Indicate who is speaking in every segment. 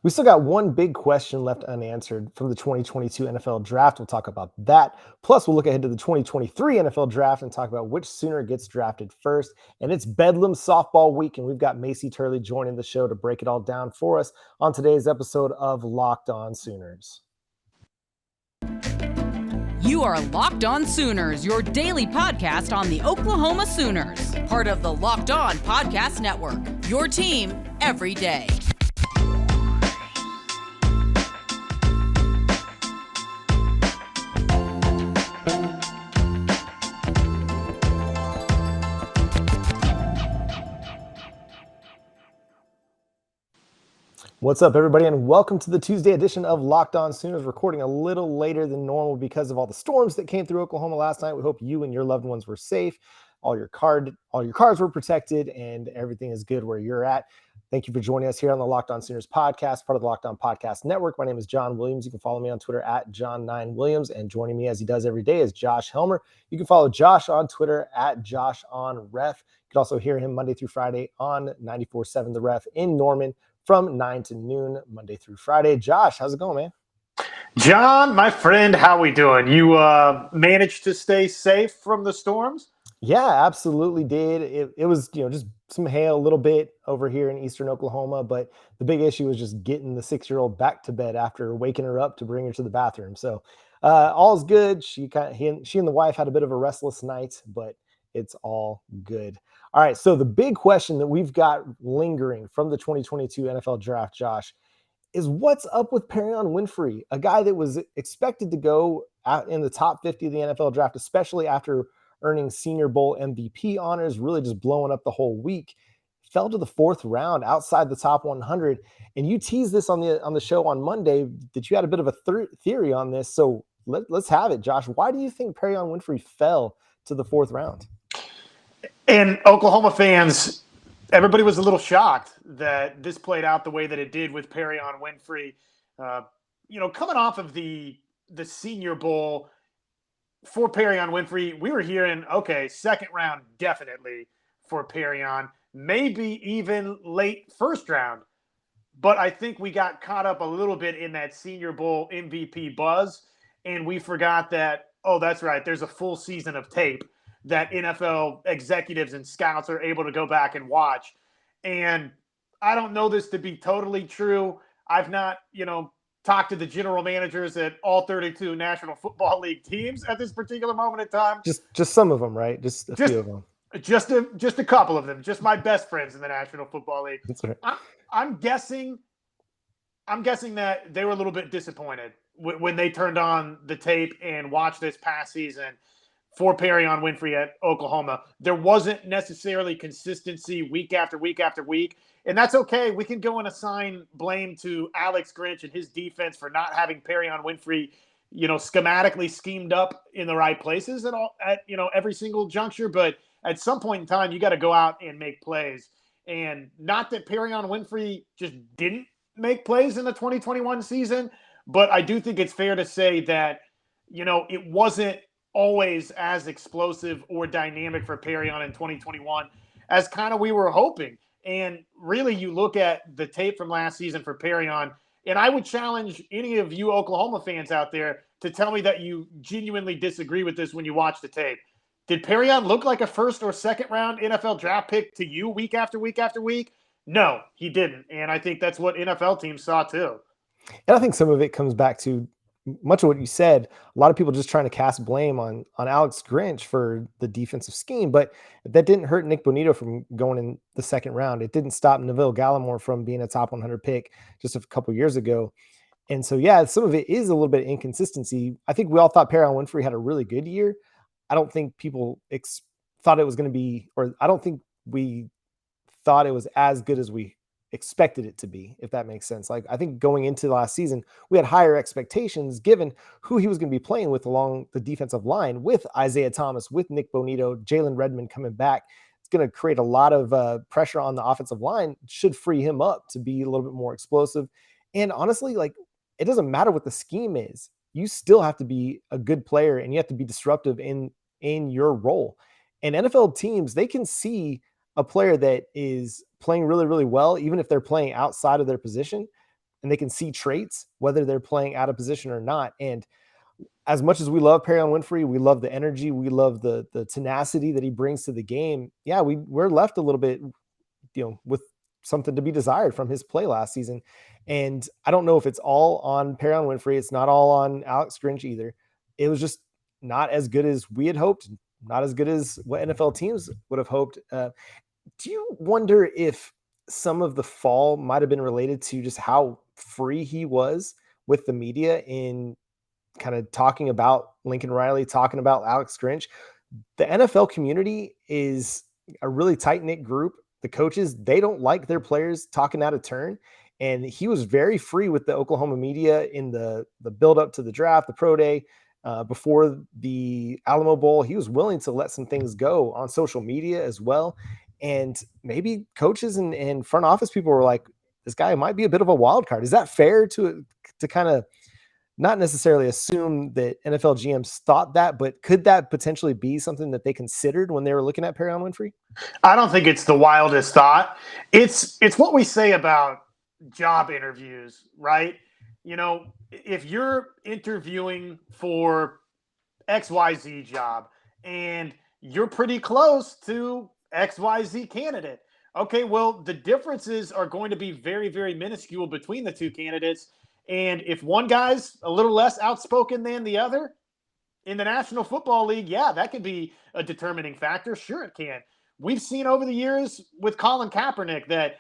Speaker 1: We still got one big question left unanswered from the 2022 NFL Draft. We'll talk about that. Plus, we'll look ahead to the 2023 NFL Draft and talk about which Sooner gets drafted first. And it's Bedlam Softball Week, and we've got Macey Turley joining the show to break it all down for us on today's episode of Locked On Sooners.
Speaker 2: You are Locked On Sooners, your daily podcast on the Oklahoma Sooners, part of the Locked On Podcast Network, your team every day.
Speaker 1: What's up, everybody, and welcome to the Tuesday edition of Locked On Sooners, recording a little later than normal because of all the storms that came through Oklahoma last night. We hope you and your loved ones were safe. All your cars were protected, and everything is good where you're at. Thank you for joining us here on the Locked On Sooners podcast, part of the Locked On Podcast Network. My name is John Williams. You can follow me on Twitter at John9Williams, and joining me as he does every day is Josh Helmer. You can follow Josh on Twitter at JoshOnRef. You can also hear him Monday through Friday on 94.7 The Ref in Norman, from 9 to noon, Monday through Friday. Josh, how's it going, man?
Speaker 3: John, my friend, how we doing? You managed to stay safe from the storms?
Speaker 1: Yeah, absolutely did. It was, just some hail a little bit over here in eastern Oklahoma, but the big issue was just getting the 6-year-old back to bed after waking her up to bring her to the bathroom. So all's good. She and the wife had a bit of a restless night, but it's all good. All right, so the big question that we've got lingering from the 2022 NFL Draft, Josh, is what's up with Perrion Winfrey, a guy that was expected to go out in the top 50 of the NFL Draft, especially after earning Senior Bowl MVP honors, really just blowing up the whole week. Fell to the 4th round outside the top 100. And you teased this on the show on Monday that you had a bit of a theory on this. So let's have it, Josh. Why do you think Perrion Winfrey fell to the 4th round?
Speaker 3: And Oklahoma fans, everybody was a little shocked that this played out the way that it did with Perrion Winfrey. Coming off of the Senior Bowl for Perrion Winfrey, we were hearing, okay, 2nd round definitely for Perrion, maybe even late 1st round. But I think we got caught up a little bit in that Senior Bowl MVP buzz, and we forgot that, oh, that's right, there's a full season of tape that NFL executives and scouts are able to go back and watch. And I don't know this to be totally true. I've not, talked to the general managers at all 32 National Football League teams at this particular moment in time.
Speaker 1: Just some of them, right? Just a few of them.
Speaker 3: Just a couple of them. Just my best friends in the National Football League.
Speaker 1: That's right.
Speaker 3: I'm guessing that they were a little bit disappointed when they turned on the tape and watched this past season for Perrion Winfrey at Oklahoma. There wasn't necessarily consistency week after week after week, and that's okay. We can go and assign blame to Alex Grinch and his defense for not having Perrion Winfrey, schematically schemed up in the right places at every single juncture. But at some point in time, you got to go out and make plays. And not that Perrion Winfrey just didn't make plays in the 2021 season, but I do think it's fair to say that, it wasn't always as explosive or dynamic for Perrion in 2021 as kind of we were hoping. And really, you look at the tape from last season for Perrion, and I would challenge any of you Oklahoma fans out there to tell me that you genuinely disagree with this when you watch the tape. Did Perrion look like a 1st or 2nd round NFL draft pick to you week after week after week? No, he didn't. And I think that's what NFL teams saw too.
Speaker 1: And I think some of it comes back to much of what you said. A lot of people just trying to cast blame on Alex Grinch for the defensive scheme, but that didn't hurt Nick Bonito from going in the 2nd round. It didn't stop Neville Gallimore from being a top 100 pick just a couple years ago. And so, yeah, some of it is a little bit of inconsistency. I think we all thought Perrion Winfrey had a really good year. I don't think people thought it was going to be, or I don't think we thought it was as good as we expected it to be, if that makes sense. Like, I think going into the last season, we had higher expectations given who he was going to be playing with along the defensive line, with Isaiah Thomas, with Nick Bonito, Jalen Redmond coming back. It's going to create a lot of pressure on the offensive line. It should free him up to be a little bit more explosive. And honestly, like, it doesn't matter what the scheme is. You still have to be a good player, and you have to be disruptive in your role. And NFL teams, they can see a player that is playing really, really well, even if they're playing outside of their position, and they can see traits, whether they're playing out of position or not. And as much as we love Perrion Winfrey, we love the energy, we love the tenacity that he brings to the game. Yeah, we're left a little bit, with something to be desired from his play last season. And I don't know if it's all on Perrion Winfrey. It's not all on Alex Grinch either. It was just not as good as we had hoped, not as good as what NFL teams would have hoped. Do you wonder if some of the fall might have been related to just how free he was with the media in kind of talking about Lincoln Riley, talking about Alex Grinch? The NFL community is a really tight knit group. The coaches, they don't like their players talking out of turn. And he was very free with the Oklahoma media in the build up to the draft, the pro day, before the Alamo Bowl. He was willing to let some things go on social media as well. And maybe coaches and front office people were like, this guy might be a bit of a wild card. Is that fair to kind of not necessarily assume that NFL GMs thought that, but could that potentially be something that they considered when they were looking at Perrion Winfrey?
Speaker 3: I don't think it's the wildest thought. It's what we say about job interviews, right? If you're interviewing for XYZ job and you're pretty close to XYZ candidate, okay, well, the differences are going to be very, very minuscule between the two candidates. And if one guy's a little less outspoken than the other in the National Football League, yeah, that could be a determining factor. Sure, it can. We've seen over the years with Colin Kaepernick that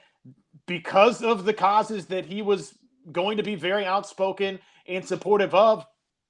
Speaker 3: because of the causes that he was going to be very outspoken and supportive of,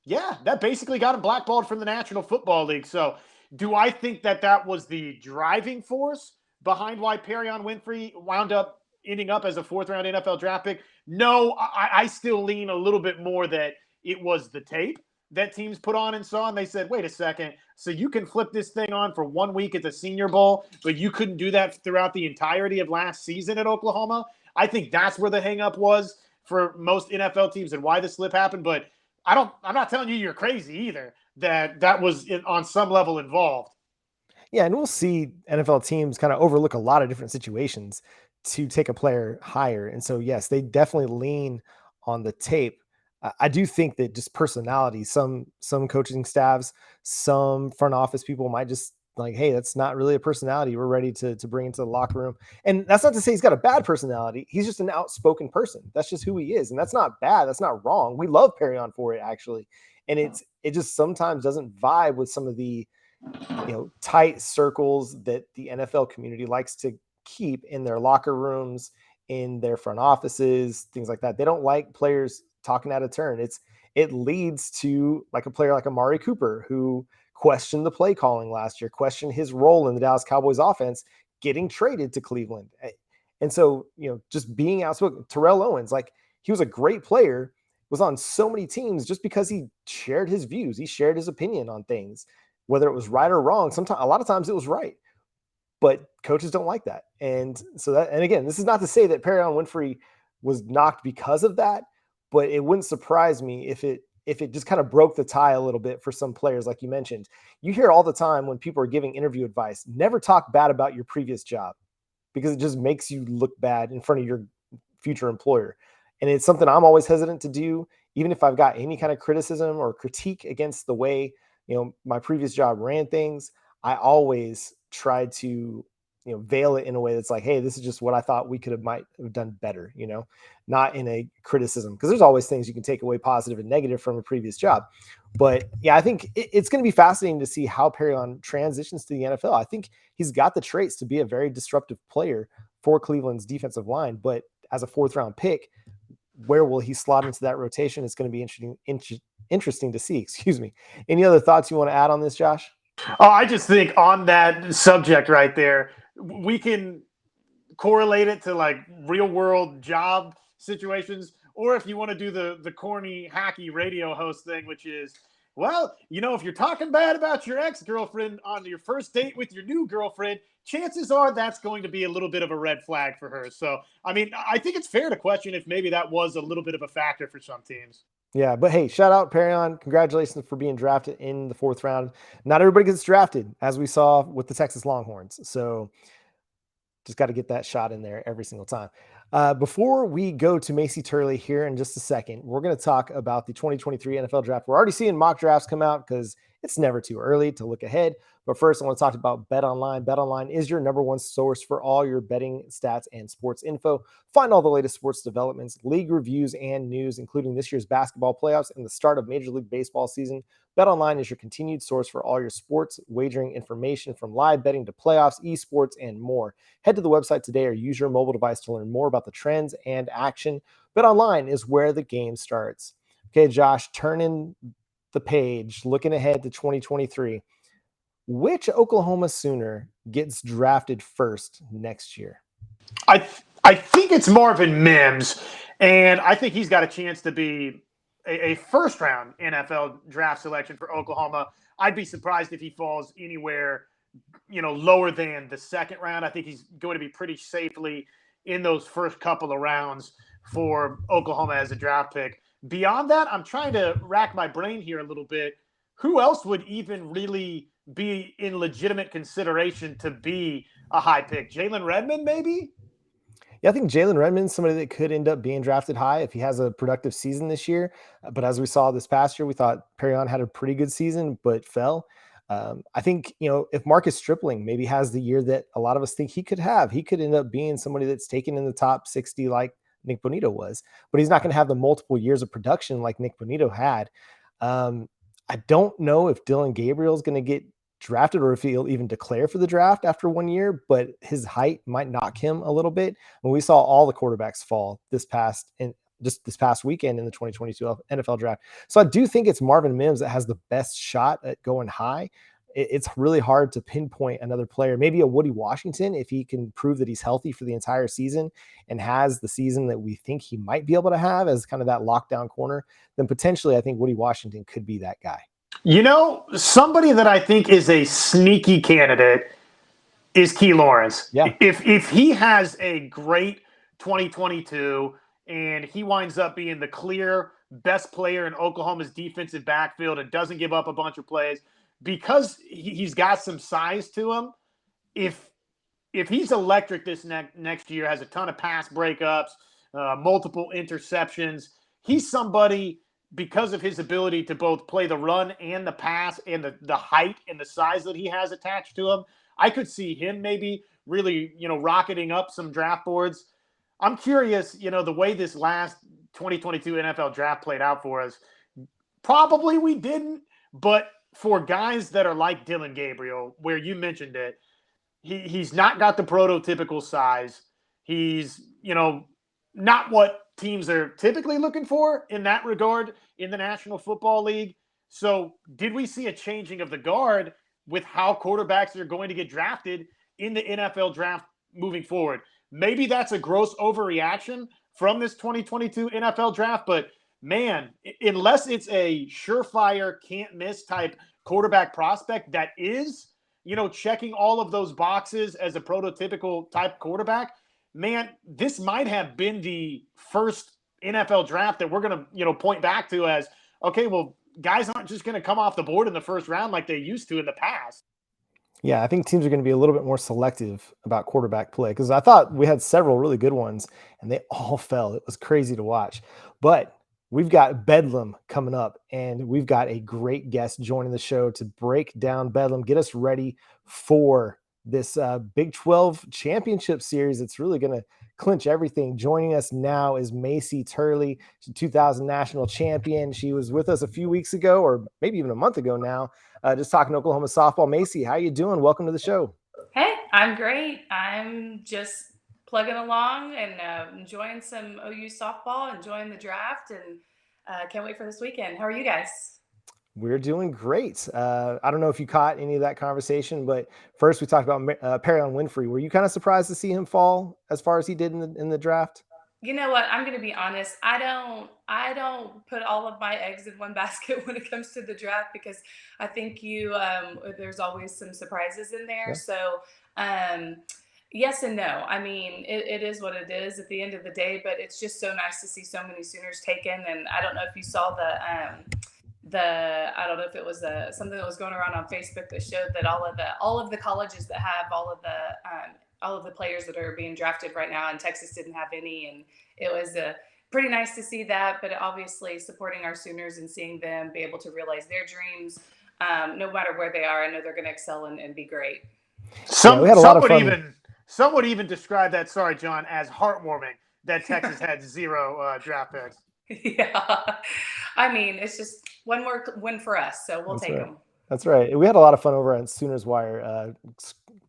Speaker 3: yeah, that basically got him blackballed from the National Football League. So do I think that was the driving force behind why Perrion Winfrey wound up ending up as a fourth-round NFL draft pick? No, I still lean a little bit more that it was the tape that teams put on and saw, and they said, wait a second, so you can flip this thing on for 1 week at the Senior Bowl, but you couldn't do that throughout the entirety of last season at Oklahoma? I think that's where the hang-up was for most NFL teams and why the slip happened, but I'm not telling you you're crazy either, that was on some level involved.
Speaker 1: Yeah, and we'll see NFL teams kind of overlook a lot of different situations to take a player higher. And so, yes, they definitely lean on the tape. I do think that just personality, some coaching staffs, some front office people might just like, hey, that's not really a personality we're ready to bring into the locker room. And that's not to say he's got a bad personality. He's just an outspoken person. That's just who he is. And that's not bad. That's not wrong. We love Perrion for it, actually. And it just sometimes doesn't vibe with some of the tight circles that the NFL community likes to keep in their locker rooms, in their front offices, things like that. They don't like players talking out of turn. It leads to like a player like Amari Cooper, who questioned the play calling last year, questioned his role in the Dallas Cowboys offense, getting traded to Cleveland. And so, just being outspoken. Terrell Owens, like, he was a great player, was on so many teams just because he shared his views. He shared his opinion on things, whether it was right or wrong. Sometimes, a lot of times it was right, but coaches don't like that. And so and again, this is not to say that Perrion Winfrey was knocked because of that, but it wouldn't surprise me if it just kind of broke the tie a little bit for some players. Like you mentioned, you hear all the time when people are giving interview advice, never talk bad about your previous job, because it just makes you look bad in front of your future employer. And it's something I'm always hesitant to do, even if I've got any kind of criticism or critique against the way, my previous job ran things. I always try to, veil it in a way that's like, hey, this is just what I thought we might have done better, not in a criticism, because there's always things you can take away positive and negative from a previous job. But yeah, I think it's going to be fascinating to see how Perrion transitions to the NFL. I think he's got the traits to be a very disruptive player for Cleveland's defensive line, but as a fourth round pick, where will he slot into that rotation? It's going to be interesting to see. Excuse me. Any other thoughts you want to add on this, Josh?
Speaker 3: Oh, I just think on that subject right there, we can correlate it to like real world job situations, or if you want to do the corny, hacky radio host thing, which is, well, if you're talking bad about your ex-girlfriend on your first date with your new girlfriend, chances are that's going to be a little bit of a red flag for her. So, I mean, I think it's fair to question if maybe that was a little bit of a factor for some teams.
Speaker 1: Yeah, but hey, shout out Perrion. Congratulations for being drafted in the fourth round. Not everybody gets drafted, as we saw with the Texas Longhorns. So just got to get that shot in there every single time. Before we go to Macey Turley here in just a second, we're going to talk about the 2023 NFL draft. We're already seeing mock drafts come out because it's never too early to look ahead. But first, I want to talk about BetOnline. BetOnline is your number one source for all your betting stats and sports info. Find all the latest sports developments, league reviews, and news, including this year's basketball playoffs and the start of Major League Baseball season. BetOnline is your continued source for all your sports wagering information, from live betting to playoffs, esports, and more. Head to the website today or use your mobile device to learn more about the trends and action. BetOnline is where the game starts. Okay, Josh, turning the page, looking ahead to 2023. Which Oklahoma Sooner gets drafted first next year?
Speaker 3: I think it's Marvin Mims, and I think he's got a chance to be a first round NFL draft selection for Oklahoma. I'd be surprised if he falls anywhere, lower than the second round. I think he's going to be pretty safely in those first couple of rounds for Oklahoma as a draft pick. Beyond that, I'm trying to rack my brain here a little bit. Who else would even really be in legitimate consideration to be a high pick? Jalen Redmond, maybe?
Speaker 1: Yeah, I think Jalen Redmond's somebody that could end up being drafted high if he has a productive season this year. But as we saw this past year, we thought Perrion had a pretty good season, but fell. I think, if Marcus Stripling maybe has the year that a lot of us think he could have, he could end up being somebody that's taken in the top 60 like Nick Bonito was. But he's not going to have the multiple years of production like Nick Bonito had. I don't know if Dylan Gabriel is going to get drafted or if he'll even declare for the draft after 1 year, but his height might knock him a little bit. When we saw all the quarterbacks fall this past weekend in the 2022 NFL draft. So I do think it's Marvin Mims that has the best shot at going high. It's really hard to pinpoint another player. Maybe a Woody Washington, if he can prove that he's healthy for the entire season and has the season that we think he might be able to have as kind of that lockdown corner, then potentially I think Woody Washington could be that guy.
Speaker 3: Somebody that I think is a sneaky candidate is Key Lawrence.
Speaker 1: Yeah.
Speaker 3: If he has a great 2022 and he winds up being the clear best player in Oklahoma's defensive backfield and doesn't give up a bunch of plays because he's got some size to him, if he's electric this next year, has a ton of pass breakups, multiple interceptions, he's somebody, because of his ability to both play the run and the pass and the height and the size that he has attached to him, I could see him maybe really, rocketing up some draft boards. I'm curious, the way this last 2022 NFL draft played out for us, probably we didn't, but for guys that are like Dylan Gabriel, where you mentioned it, he's not got the prototypical size. He's, not what teams are typically looking for in that regard in the National Football League. So did we see a changing of the guard with how quarterbacks are going to get drafted in the NFL draft moving forward? Maybe that's a gross overreaction from this 2022 NFL draft, but man, unless it's a surefire, can't miss type quarterback prospect that is, checking all of those boxes as a prototypical type quarterback, man, this might have been the first NFL draft that we're going to, point back to as, okay, well, guys aren't just going to come off the board in the first round like they used to in the past.
Speaker 1: Yeah, I think teams are going to be a little bit more selective about quarterback play because I thought we had several really good ones and they all fell. It was crazy to watch. But we've got Bedlam coming up and we've got a great guest joining the show to break down Bedlam, get us ready for this Big 12 championship series. It's really going to clinch everything. Joining us now is Macey Turley, 2000 national champion. She was with us a few weeks ago, or maybe even a month ago now, just talking Oklahoma softball. Macey, how you doing? Welcome to the show.
Speaker 4: Hey, I'm great. I'm just plugging along and enjoying some OU softball, enjoying the draft, and can't wait for this weekend. How are you guys?
Speaker 1: We're doing great. I don't know if you caught any of that conversation, but first we talked about Perrion Winfrey. Were you kind of surprised to see him fall as far as he did in the draft?
Speaker 4: You know what? I'm going to be honest. I don't put all of my eggs in one basket when it comes to the draft because I think there's always some surprises in there. Yeah. So yes and no. I mean, it is what it is at the end of the day, but it's just so nice to see so many Sooners taken. And I don't know if you saw I don't know if it was something that was going around on Facebook that showed that all of the colleges that have all all of the players that are being drafted right now, and Texas didn't have any, and it was pretty nice to see that. But obviously, supporting our Sooners and seeing them be able to realize their dreams, no matter where they are, I know they're going to excel and be great.
Speaker 1: Yeah, we had a lot of fun.
Speaker 3: Some would even describe that, sorry, John, as heartwarming that Texas had 0 draft picks.
Speaker 4: Yeah, I mean, it's just one more win for us, so we'll take them.
Speaker 1: That's right. We had a lot of fun over on Sooners Wire,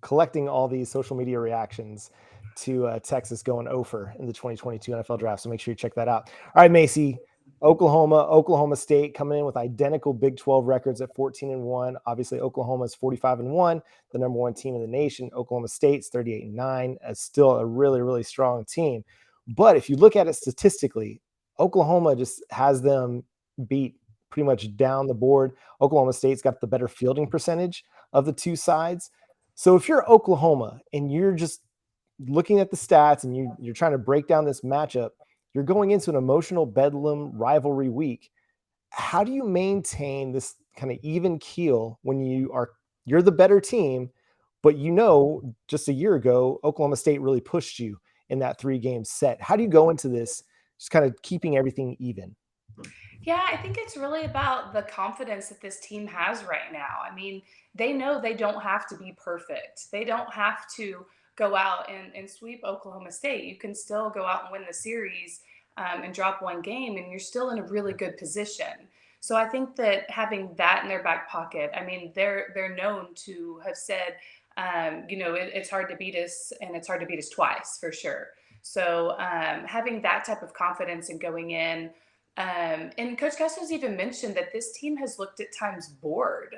Speaker 1: collecting all these social media reactions to Texas going over in the 2022 NFL draft. So make sure you check that out. All right, Macey, Oklahoma State coming in with identical Big 12 records at 14-1. Obviously, Oklahoma is 45-1, the number 1 team in the nation. Oklahoma State's 38-9, as still a really, really strong team. But if you look at it statistically, Oklahoma just has them beat pretty much down the board. Oklahoma State's got the better fielding percentage of the two sides. So if you're Oklahoma and you're just looking at the stats and you're trying to break down this matchup, you're going into an emotional Bedlam rivalry week. How do you maintain this kind of even keel when you're the better team, but just a year ago, Oklahoma State really pushed you in that 3-game set? How do you go into this just kind of keeping everything even?
Speaker 4: Yeah, I think it's really about the confidence that this team has right now. I mean, they know they don't have to be perfect. They don't have to go out and sweep Oklahoma State. You can still go out and win the series and drop one game, and you're still in a really good position. So I think that having that in their back pocket, I mean, they're known to have said, it's hard to beat us, and it's hard to beat us twice for sure. So having that type of confidence and going in. And Coach Castro's even mentioned that this team has looked at times bored.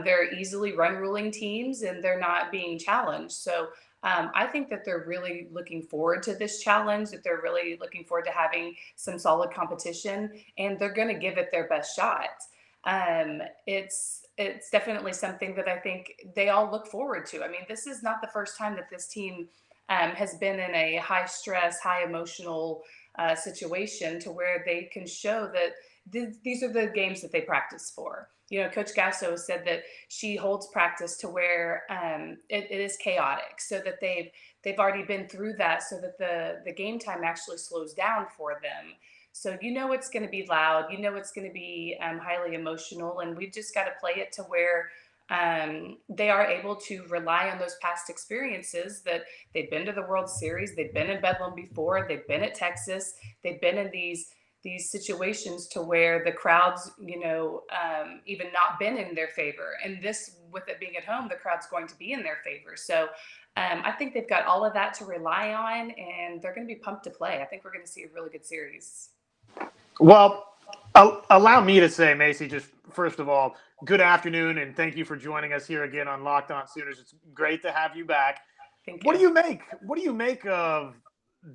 Speaker 4: They're easily run ruling teams and they're not being challenged. So I think that they're really looking forward to this challenge, that they're really looking forward to having some solid competition, and they're going to give it their best shot. It's definitely something that I think they all look forward to. I mean, this is not the first time that this team has been in a high stress, high emotional situation to where they can show that these are the games that they practice for. Coach Gasso said that she holds practice to where it is chaotic, so that they've already been through that, so that the game time actually slows down for them. So it's going to be loud, it's going to be highly emotional, and we've just got to play it to where they are able to rely on those past experiences, that they've been to the World Series, they've been in Bedlam before, they've been at Texas, they've been in these situations to where the crowds, even not been in their favor. And this, with it being at home, the crowd's going to be in their favor. So I think they've got all of that to rely on, and they're going to be pumped to play. I think we're going to see a really good series.
Speaker 3: Well, allow me to say, Macey, just first of all, good afternoon, and thank you for joining us here again on Locked On Sooners. It's great to have you back.
Speaker 4: Thank you.
Speaker 3: What do you make of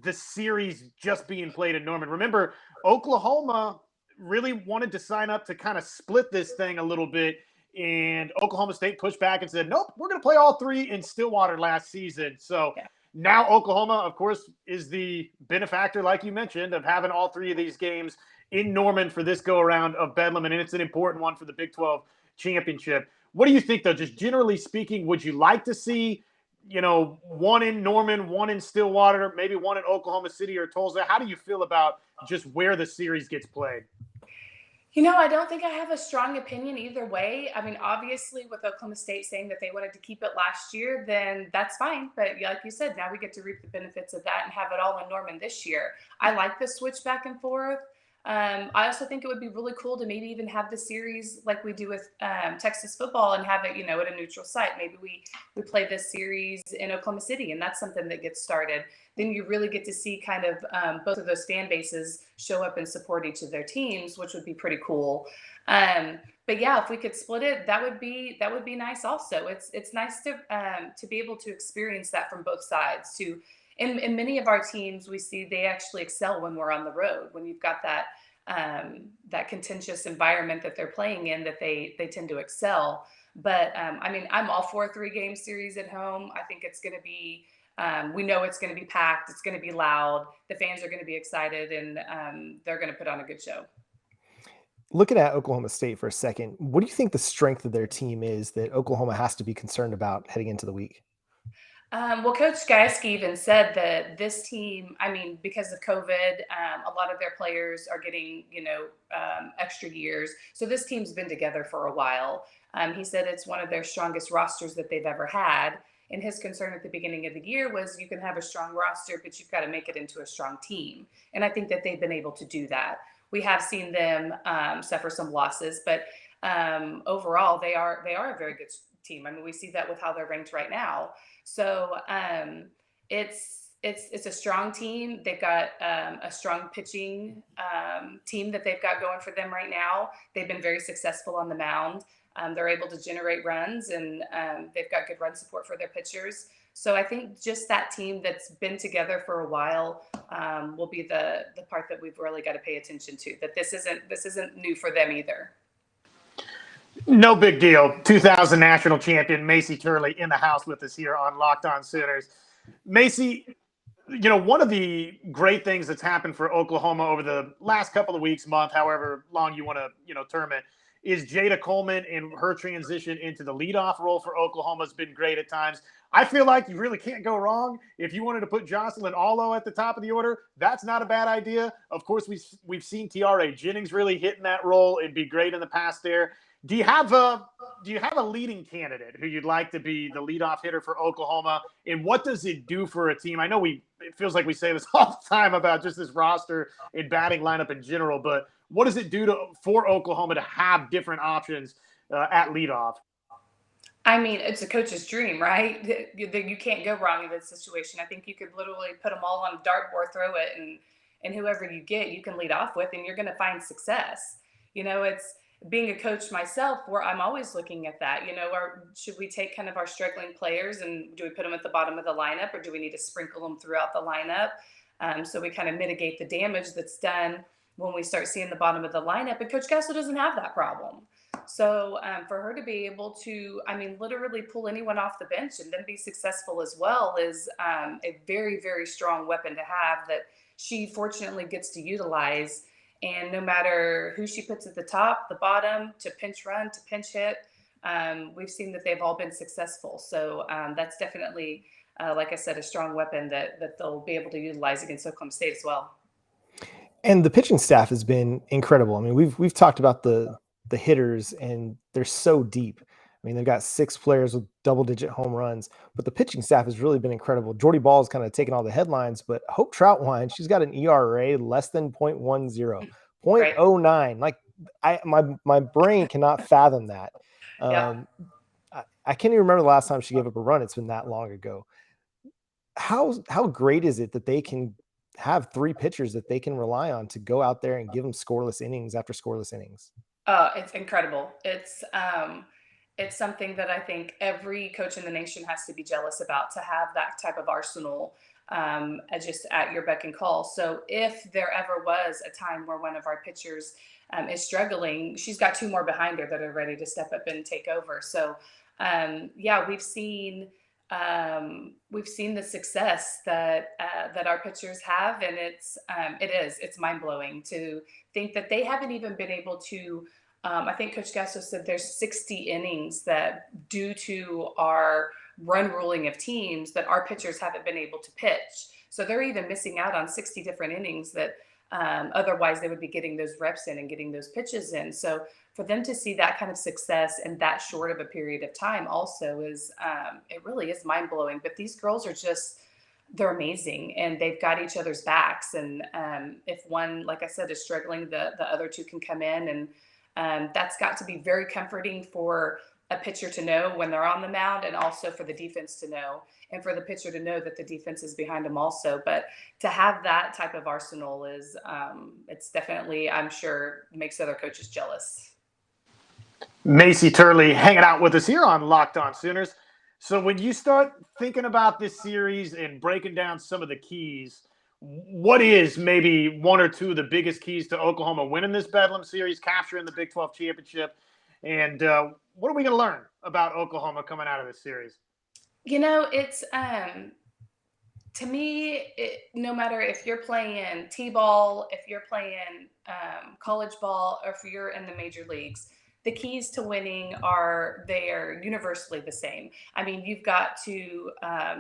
Speaker 3: the series just being played in Norman? Remember, Oklahoma really wanted to sign up to kind of split this thing a little bit, and Oklahoma State pushed back and said, nope, we're going to play all 3 in Stillwater last season. So now Oklahoma, of course, is the benefactor, like you mentioned, of having all 3 of these games in Norman for this go-around of Bedlam, and it's an important one for the Big 12 championship. What do you think, though, just generally speaking? Would you like to see, one in Norman, one in Stillwater, maybe one in Oklahoma City or Tulsa? How do you feel about just where the series gets played?
Speaker 4: I don't think I have a strong opinion either way. I mean, obviously, with Oklahoma State saying that they wanted to keep it last year, then that's fine. But like you said, now we get to reap the benefits of that and have it all in Norman this year. I like the switch back and forth. I also think it would be really cool to maybe even have the series like we do with Texas football and have it, at a neutral site. Maybe we play this series in Oklahoma City, and that's something that gets started. Then you really get to see kind of both of those fan bases show up and support each of their teams, which would be pretty cool. But yeah, if we could split it, that would be nice. Also, it's nice to be able to experience that from both sides. In many of our teams, we see they actually excel when we're on the road, when you've got that contentious environment that they're playing in, that they tend to excel. But I mean, I'm all for a 3-game series at home. I think it's going to be, we know it's going to be packed. It's going to be loud. The fans are going to be excited, and they're going to put on a good show.
Speaker 1: Looking at Oklahoma State for a second, what do you think the strength of their team is that Oklahoma has to be concerned about heading into the week?
Speaker 4: Well, Coach Geiske even said that this team, I mean, because of COVID, a lot of their players are getting, extra years. So this team's been together for a while. He said it's one of their strongest rosters that they've ever had. And his concern at the beginning of the year was you can have a strong roster, but you've got to make it into a strong team. And I think that they've been able to do that. We have seen them suffer some losses, but overall, they are a very good team. I mean, we see that with how they're ranked right now. So it's a strong team. They've got a strong pitching team that they've got going for them right now. They've been very successful on the mound. They're able to generate runs, and they've got good run support for their pitchers. So I think just that team that's been together for a while will be the part that we've really got to pay attention to. That this isn't new for them either.
Speaker 3: No big deal. 2000 national champion Macey Turley in the house with us here on Locked On Sooners. Macey, one of the great things that's happened for Oklahoma over the last couple of weeks, month, however long you want to, term it, is Jada Coleman, and her transition into the leadoff role for Oklahoma has been great at times. I feel like you really can't go wrong. If you wanted to put Jocelyn Allo at the top of the order, that's not a bad idea. Of course, we've seen Tiare Jennings really hit in that role and be great in the past there. Do you have a leading candidate who you'd like to be the leadoff hitter for Oklahoma? And what does it do for a team? I know it feels like we say this all the time about just this roster and batting lineup in general, but what does it do for Oklahoma to have different options at leadoff?
Speaker 4: I mean, it's a coach's dream, right? You can't go wrong in this situation. I think you could literally put them all on a dartboard, throw it, and whoever you get, you can lead off with, and you're going to find success. It's being a coach myself, where I'm always looking at that, or should we take kind of our struggling players and do we put them at the bottom of the lineup, or do we need to sprinkle them throughout the lineup? So we kind of mitigate the damage that's done when we start seeing the bottom of the lineup. And Coach Kessler doesn't have that problem. So for her to be able to, literally pull anyone off the bench and then be successful as well is a very, very strong weapon to have that she fortunately gets to utilize. And no matter who she puts at the top, the bottom, to pinch run, to pinch hit, we've seen that they've all been successful. So that's definitely, like I said, a strong weapon that they'll be able to utilize against Oklahoma State as well.
Speaker 1: And the pitching staff has been incredible. I mean, we've talked about the hitters, and they're so deep. I mean, they've got 6 players with double-digit home runs, but the pitching staff has really been incredible. Jordy Ball's kind of taken all the headlines, but Hope Troutwine, she's got an ERA less than 0.10, 0.09. Like my brain cannot fathom that.
Speaker 4: Yeah.
Speaker 1: I can't even remember the last time she gave up a run. It's been that long ago. How great is it that they can have 3 pitchers that they can rely on to go out there and give them scoreless innings after scoreless innings?
Speaker 4: It's incredible. It's something that I think every coach in the nation has to be jealous about, to have that type of arsenal just at your beck and call. So if there ever was a time where one of our pitchers is struggling, she's got 2 more behind her that are ready to step up and take over. So we've seen the success that our pitchers have, and it's mind blowing to think that they haven't even been able to. I think Coach Gasso said there's 60 innings that, due to our run ruling of teams, that our pitchers haven't been able to pitch. So they're even missing out on 60 different innings that otherwise they would be getting those reps in and getting those pitches in. So for them to see that kind of success in that short of a period of time also is, it really is mind blowing. But these girls are they're amazing, and they've got each other's backs. And if one, like I said, is struggling, the other 2 can come in, and that's got to be very comforting for a pitcher to know when they're on the mound, and also for the defense to know, and for the pitcher to know that the defense is behind them also. But to have that type of arsenal is, it's definitely, I'm sure, makes other coaches jealous.
Speaker 3: Macey Turley hanging out with us here on Locked On Sooners. So when you start thinking about this series and breaking down some of the keys, what is maybe 1 or 2 of the biggest keys to Oklahoma winning this Bedlam series, capturing the Big 12 championship? And what are we going to learn about Oklahoma coming out of this series?
Speaker 4: It's to me, no matter if you're playing T-ball, if you're playing college ball, or if you're in the major leagues, the keys to winning they're universally the same. I mean, you've got to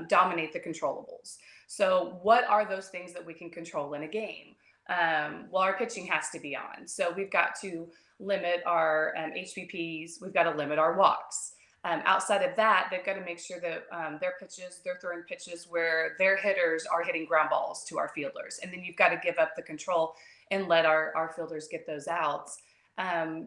Speaker 4: dominate the controllables. So what are those things that we can control in a game? Well, our pitching has to be on. So we've got to limit our HBPs. We've got to limit our walks. Outside of that, they've got to make sure that they're throwing pitches where their hitters are hitting ground balls to our fielders. And then you've got to give up the control and let our fielders get those outs.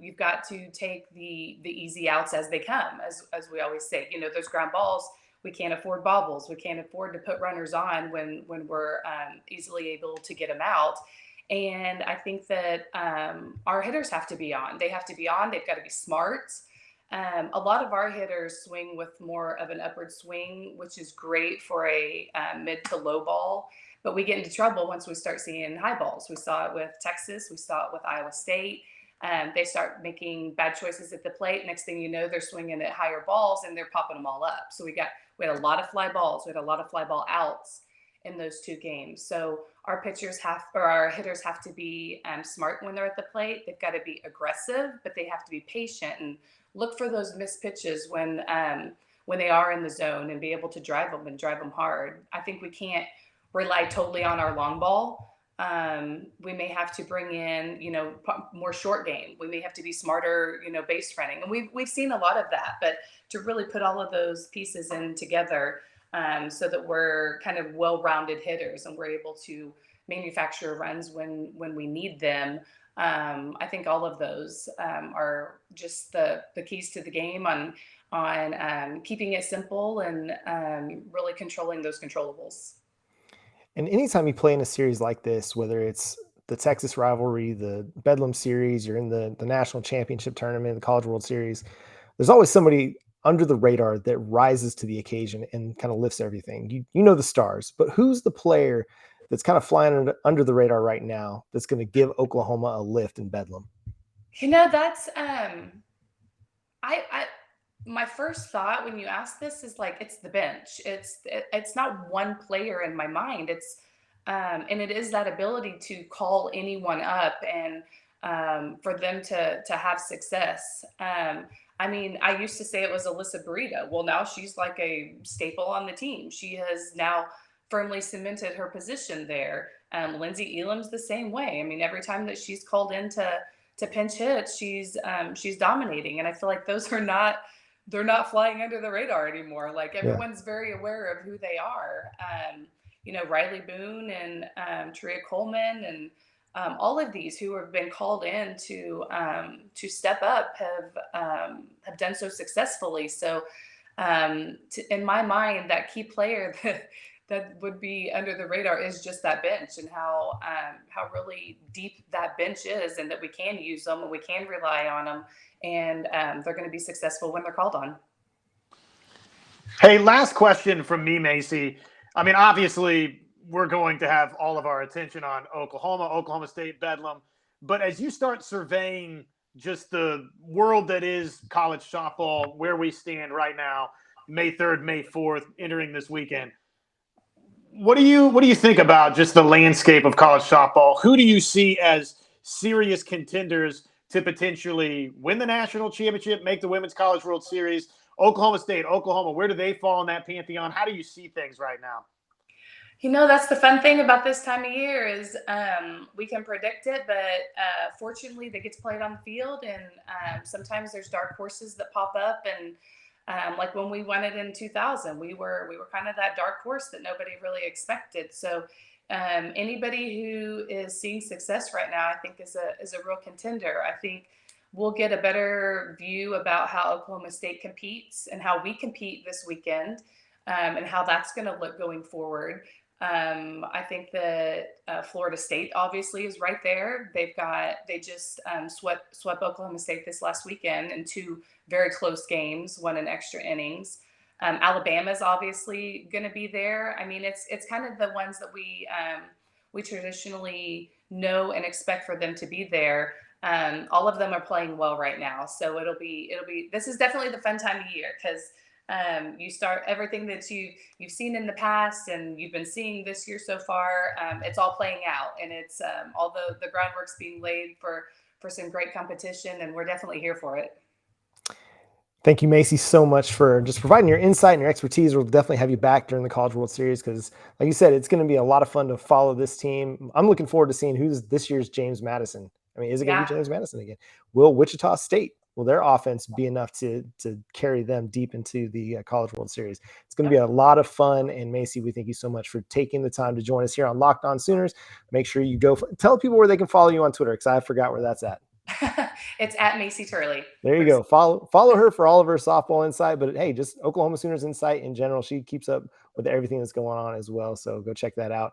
Speaker 4: You've got to take the easy outs as they come, as we always say. Those ground balls, we can't afford bobbles. We can't afford to put runners on when we're easily able to get them out. And I think that our hitters have to be on. They have to be on. They've got to be smart. A lot of our hitters swing with more of an upward swing, which is great for a mid to low ball. But we get into trouble once we start seeing high balls. We saw it with Texas. We saw it with Iowa State. They start making bad choices at the plate. Next thing you know, they're swinging at higher balls and they're popping them all up. So we had a lot of fly balls. We had a lot of fly ball outs in those two games. So our hitters have to be smart when they're at the plate. They've got to be aggressive, but they have to be patient and look for those missed pitches when they are in the zone and be able to drive them hard. I think we can't rely totally on our long ball. We may have to bring in, more short game. We may have to be smarter, base running. And we've seen a lot of that, but to really put all of those pieces in together so that we're kind of well-rounded hitters and we're able to manufacture runs when we need them. I think all of those are just the keys to the game on keeping it simple and really controlling those controllables.
Speaker 1: And anytime you play in a series like this, whether it's the Texas rivalry, the Bedlam series, you're in the national championship tournament, the College World Series, there's always somebody under the radar that rises to the occasion and kind of lifts everything. You know the stars, but who's the player that's kind of flying under the radar right now that's going to give Oklahoma a lift in Bedlam?
Speaker 4: That's my first thought when you ask this is like, it's the bench. It's not one player in my mind. And it is that ability to call anyone up and for them to have success. I used to say it was Alyssa Burrito. Well, now she's like a staple on the team. She has now firmly cemented her position there. Lindsey Elam's the same way. Every time that she's called in to pinch hit, she's dominating. And I feel like they're not flying under the radar anymore. Like everyone's very aware of who they are. Riley Boone and Taria Coleman and all of these who have been called in to step up have done so successfully. So in my mind, that key player that would be under the radar is just that bench and how really deep that bench is, and that we can use them and we can rely on them, and they're going to be successful when they're called on.
Speaker 3: Hey, last question from me, Macey. Obviously, we're going to have all of our attention on Oklahoma State, Bedlam. But as you start surveying just the world that is college softball, where we stand right now, May 3rd, May 4th, entering this weekend, what do you think about just the landscape of college softball? Who do you see as serious contenders to potentially win the national championship, make the Women's College World Series? Oklahoma State, Oklahoma, where do they fall in that pantheon? How do you see things right now?
Speaker 4: That's the fun thing about this time of year is we can predict it, but fortunately they get to play it on the field, and sometimes there's dark horses that pop up, and like when we won it in 2000, we were kind of that dark horse that nobody really expected. So anybody who is seeing success right now, I think is a real contender. I think we'll get a better view about how Oklahoma State competes and how we compete this weekend, and how that's going to look going forward. I think that Florida State obviously is right there. They just swept Oklahoma State this last weekend in two very close games, won in extra innings. Alabama's obviously going to be there. It's kind of the ones that we traditionally know and expect for them to be there. All of them are playing well right now, so it'll be. This is definitely the fun time of year because you start everything that you've seen in the past and you've been seeing this year so far. It's all playing out, and it's all the groundwork's being laid for some great competition, and we're definitely here for it.
Speaker 1: Thank you, Macey, so much for just providing your insight and your expertise. We'll definitely have you back during the College World Series because, like you said, it's going to be a lot of fun to follow this team. I'm looking forward to seeing who's this year's James Madison. I mean, is it going to
Speaker 4: Yeah.
Speaker 1: be James Madison again? Will Wichita State, will their offense be enough to carry them deep into the College World Series? It's going to be a lot of fun. And Macey, we thank you so much for taking the time to join us here on Locked On Sooners. Make sure you tell people where they can follow you on Twitter because I forgot where that's at.
Speaker 4: It's at Macey Turley.
Speaker 1: There you go. Follow her for all of her softball insight, but hey, just Oklahoma Sooners insight in general. She keeps up with everything that's going on as well. So go check that out.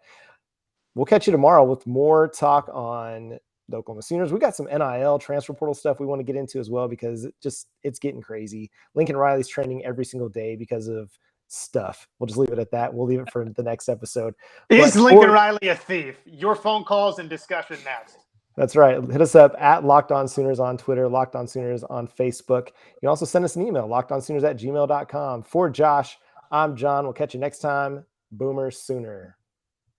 Speaker 1: We'll catch you tomorrow with more talk on the Oklahoma Sooners. We got some NIL transfer portal stuff we want to get into as well because it's getting crazy. Lincoln Riley's trending every single day because of stuff. We'll just leave it at that. We'll leave it for the next episode.
Speaker 3: Is Lincoln Riley a thief? Your phone calls and discussion next.
Speaker 1: That's right. Hit us up at Locked On Sooners on Twitter, Locked On Sooners on Facebook. You can also send us an email, lockedonsooners@gmail.com. For Josh, I'm John. We'll catch you next time. Boomer Sooner.